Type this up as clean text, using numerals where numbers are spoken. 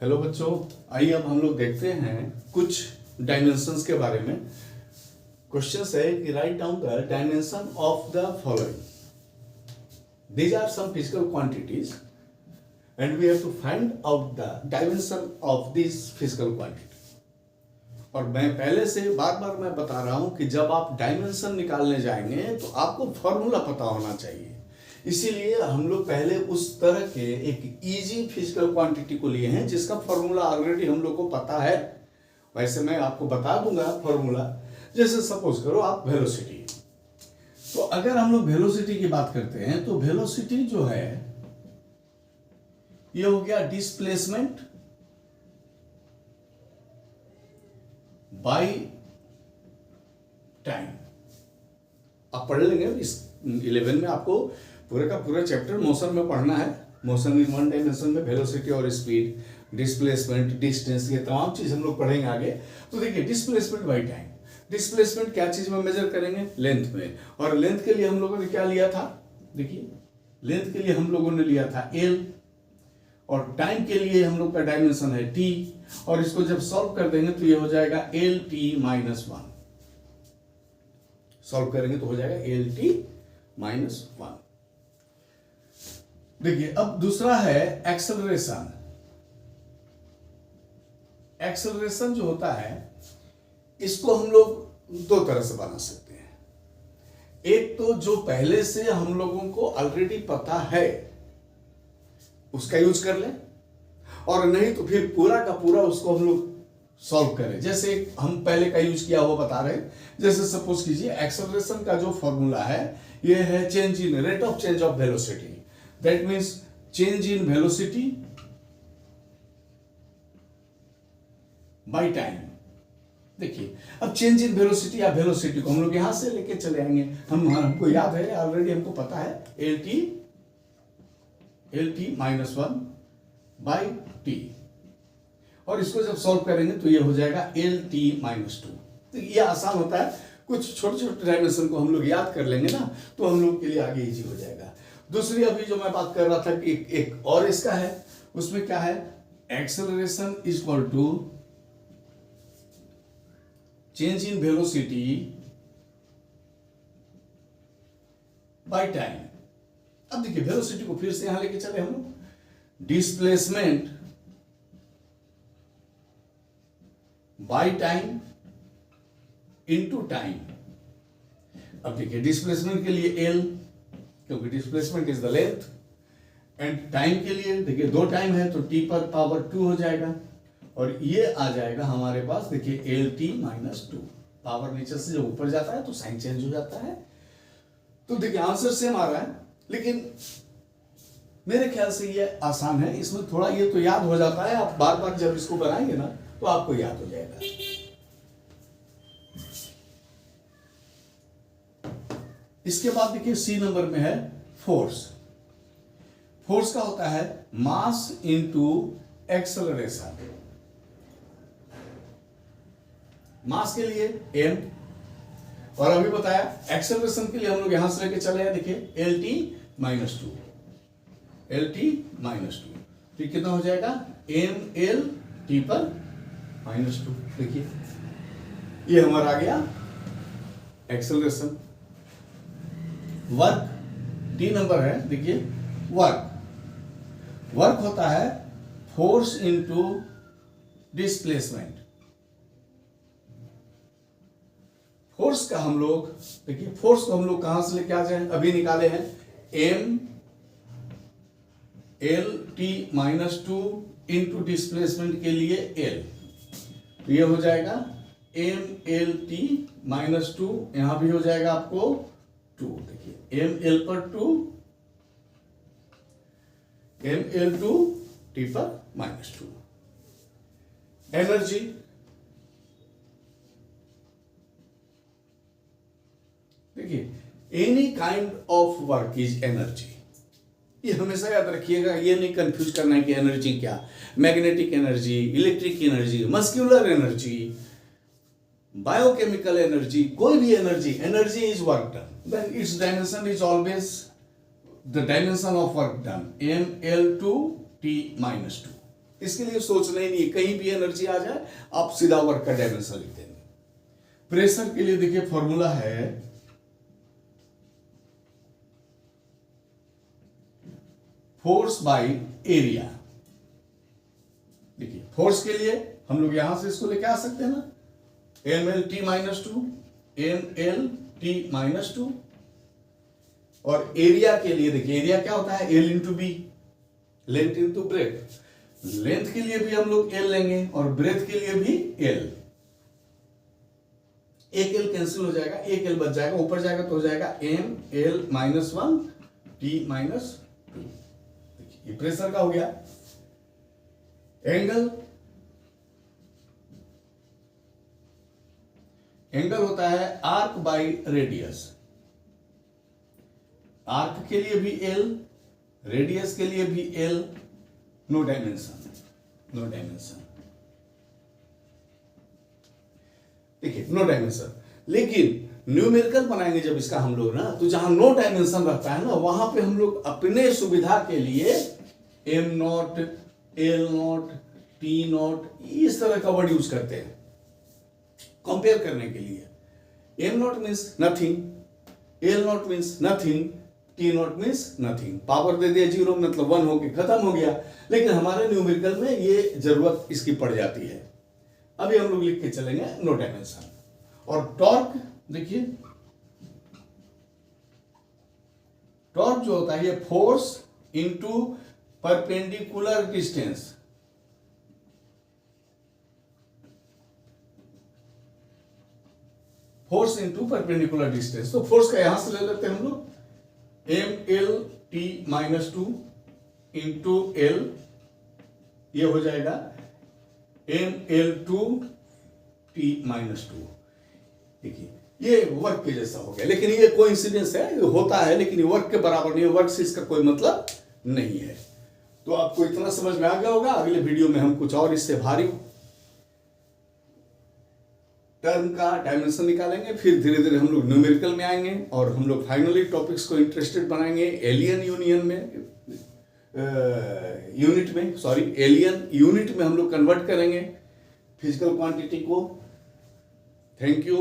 Hello बच्चों, आइए अब हम लोग देखते हैं कुछ डायमेंशंस के बारे में। क्वेश्चन है कि write down the dimension of the following. These are some physical quantities and we have to find out the dimension of this physical quantity. और मैं पहले से बार बार मैं बता रहा हूं कि जब आप डायमेंशन निकालने जाएंगे तो आपको फॉर्मूला पता होना चाहिए। इसीलिए हम लोग पहले उस तरह के एक इजी फिजिकल क्वांटिटी को लिए हैं जिसका फॉर्मूला ऑलरेडी हम लोग को पता है। वैसे मैं आपको बता दूंगा फॉर्मूला। जैसे सपोज करो आप वेलोसिटी, तो अगर हम लोग वेलोसिटी की बात करते हैं तो वेलोसिटी जो है ये हो गया डिस्प्लेसमेंट बाय टाइम। आप पढ़ लेंगे इस 11 में, आपको पूरे का पूरा चैप्टर मोशन में पढ़ना है। मोशन इन वन डायमेंशन में वेलोसिटी और स्पीड, डिस्प्लेसमेंट, डिस्टेंस, ये तमाम चीज हम लोग पढ़ेंगे आगे। तो देखिए डिस्प्लेसमेंट बाय टाइम, डिस्प्लेसमेंट क्या चीज में मेजर करेंगे? लेंथ में। और लेंथ के लिए हम लोगों ने क्या लिया था? देखिए लेंथ के लिए हम लोगों ने लिया था एल, और टाइम के लिए हम लोग का डायमेंशन है टी। और इसको जब सॉल्व कर देंगे तो ये हो जाएगा L T minus one. Solve करेंगे तो हो जाएगा एल टी माइनस वन। देखिए अब दूसरा है एक्सेलरेशन। एक्सेलरेशन जो होता है इसको हम लोग दो तरह से बना सकते हैं। एक तो जो पहले से हम लोगों को ऑलरेडी पता है उसका यूज कर लें, और नहीं तो फिर पूरा का पूरा उसको हम लोग सॉल्व करें। जैसे हम पहले का यूज किया हुआ बता रहे हैं। जैसे सपोज कीजिए एक्सेलरेशन का जो फॉर्मूला है ये है change in rate of change of velocity. That means change in velocity by time. देखिए अब चेंज इन वेलोसिटी या वेलोसिटी को हम लोग यहां से लेके चले आएंगे। हमको याद है ऑलरेडी, हमको पता है L T minus one by T. और इसको जब सॉल्व करेंगे तो ये हो जाएगा एल टी माइनस टू। तो ये आसान होता है। कुछ छोटे छोटे डायमेंशन को हम लोग याद कर लेंगे ना तो हम लोग के लिए आगे इजी हो जाएगा। दूसरी अभी जो मैं बात कर रहा था कि एक और इसका है, उसमें क्या है? Acceleration is equal to change in velocity by time. अब देखिए वेलोसिटी को फिर से यहां लेके चले हम लोग, displacement by time into time. अब देखिए डिस्प्लेसमेंट के लिए एल, क्योंकि displacement is the length, and time के लिए देखिए दो टाइम है तो टी पर पावर 2 हो जाएगा, और ये आ जाएगा हमारे पास देखिए L T minus to. Power नीचे से जब ऊपर जाता है तो साइन चेंज हो जाता है। तो देखिए आंसर सेम आ रहा है, लेकिन मेरे ख्याल से ये आसान है। इसमें थोड़ा ये तो याद हो जाता है, आप बार बार जब इसको बनाएंगे ना तो आपको याद हो जाएगा। इसके बाद देखिए सी नंबर में है फोर्स। फोर्स का होता है मास इनटू एक्सेलरेशन। मास के लिए m, और अभी बताया एक्सेलरेशन के लिए हम लोग यहां से लेके चले हैं। देखिए L T minus to, L T minus to, तो कितना हो जाएगा? एम एल टी पर माइनस टू। देखिए ये हमारा आ गया एक्सेलरेशन। वर्क डी नंबर है। देखिए वर्क होता है फोर्स इनटू डिस्प्लेसमेंट। फोर्स का हम लोग देखिए, फोर्स को हम लोग कहां से लेके आ जाए? अभी निकाले हैं M L T minus two into displacement के लिए एल, तो ये हो जाएगा M L T minus two. यहां भी हो जाएगा आपको 2। देखिए एम एल पर 2, एम एल टू टी पर माइनस 2। एनर्जी, देखिए any kind of work is energy. ये हमेशा याद रखिएगा, ये नहीं कंफ्यूज करना है कि एनर्जी क्या, magnetic energy, electric energy, muscular energy, biochemical energy, कोई भी energy, energy is work done, then its dimension is always the dimension of work done, ml2 t minus 2। इसके लिए सोचना ही नहीं, कहीं भी एनर्जी आ जाए आप सीधा वर्क का डायमेंशन लिख देंगे। प्रेशर के लिए देखिए फॉर्मूला है फोर्स बाय एरिया। देखिए फोर्स के लिए हम लोग यहां से इसको लेके आ सकते हैं ना, mlt-2 mlt-2। और एरिया के लिए देखिए एरिया क्या होता है, L into B, length into breadth. Length के लिए भी हम लोग L लेंगे और ब्रेथ के लिए भी L। एक L कैंसिल हो जाएगा, एक L बच जाएगा, ऊपर जाएगा तो हो जाएगा m-l-1 t-2। ये प्रेशर का हो गया। एंगल होता है आर्क बाय रेडियस। आर्क के लिए भी L, रेडियस के लिए भी L, no dimension, no dimension. देखिए नो डायमेंशन, लेकिन न्यूमेरिकल बनाएंगे जब इसका हम लोग ना, तो जहां नो डायमेंशन रहता है ना, वहां पे हम लोग अपने सुविधा के लिए m0, l0, t0 इस तरह का वर्ड यूज करते हैं कंपेयर करने के लिए। m0 means nothing, l0 means nothing, t0 means nothing. Power दे दिया 0 मतलब 1 होके खत्म हो गया। लेकिन हमारे न्यूमेरिकल में ये जरूरत इसकी पड़ जाती है। अभी हम लोग लिख के चलेंगे नो डायमेंशन। और टॉर्क देखिए, टॉर्क जो होता है ये force into perpendicular distance. Force into perpendicular distance. तो फोर्स का यहां से ले लेते हैं हम लोग, mlt-2 इंटू L, ये हो जाएगा ml2 t-2। देखिए ये वर्क के जैसा हो गया, लेकिन ये कोइंसिडेंस है, ये होता है, लेकिन ये वर्क के बराबर नहीं है, वर्क से इसका कोई मतलब नहीं है। तो आपको इतना समझ में आ गया होगा। अगले वीडियो में हम कुछ और इससे भारी टर्म का डायमेंशन निकालेंगे, फिर धीरे धीरे हम लोग न्यूमेरिकल में आएंगे और हम लोग फाइनली टॉपिक्स को इंटरेस्टेड बनाएंगे एलियन यूनियन में, यूनिट में, सॉरी एलियन यूनिट में हम लोग कन्वर्ट करेंगे फिजिकल क्वांटिटी को। Thank you.